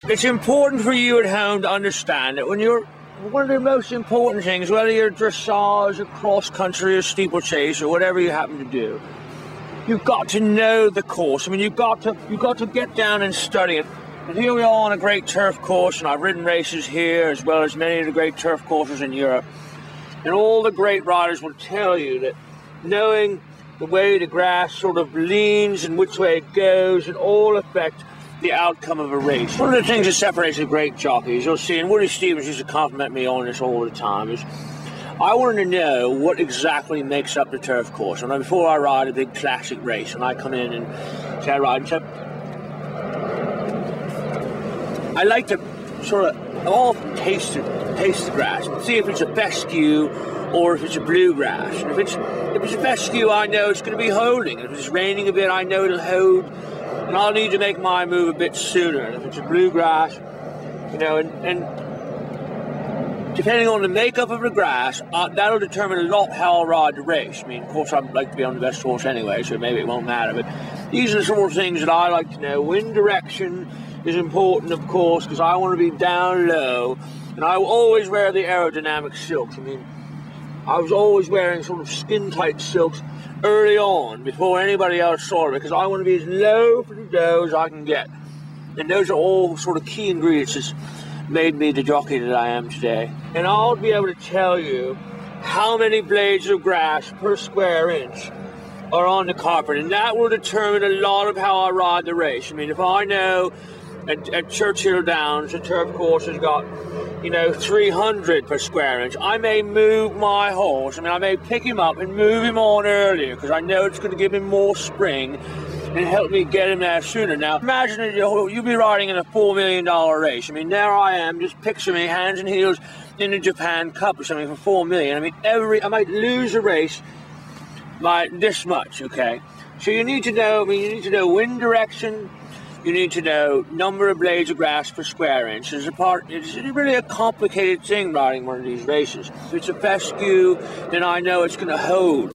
It's important for you at home to understand that when you're, one of the most important things, whether you're dressage or cross country or steeplechase or whatever you happen to do, you've got to know the course. I mean, you've got to get down and study it. And here we are on a great turf course, and I've ridden races here as well as many of the great turf courses in Europe. And all the great riders will tell you that knowing the way the grass sort of leans and which way it goes and all affect the outcome of a race. One of the things that separates the great jockeys, you'll see, and Woody Stevens used to compliment me on this all the time, is I wanted to know what exactly makes up the turf course. And before I ride a big classic race, and I come in and say I ride, and so I like to sort of often taste the grass and see if it's a fescue or if it's a bluegrass. And if it's a fescue, I know it's going to be holding. If it's raining a bit, I know it'll hold, and I'll need to make my move a bit sooner. And if it's a bluegrass, you know, and depending on the makeup of the grass, that'll determine a lot how I'll ride the race. I mean, of course, I'd like to be on the best horse anyway, so maybe it won't matter. But these are the sort of things that I like to know. Wind direction is important, of course, because I want to be down low. And I will always wear the aerodynamic silks. I mean, I was always wearing sort of skin-tight silks early on, before anybody else saw it, because I want to be as low for the dough as I can get. And those are all sort of key ingredients that's made me the jockey that I am today. And I'll be able to tell you how many blades of grass per square inch are on the carpet, and that will determine a lot of how I ride the race. I mean, if I know at Churchill Downs, the turf course has got, you know, 300 per square inch, I may move my horse. I mean, I may pick him up and move him on earlier because I know it's going to give him more spring and help me get him there sooner. Now, imagine that you'll be riding in a $4 million race. I mean, there I am, just picture me, hands and heels in the Japan Cup or something for $4 million. I mean, I might lose a race by this much, okay? So you need to know, you need to know wind direction. You need to know number of blades of grass per square inch. It's really a complicated thing riding one of these races. If it's a fescue, then I know it's going to hold.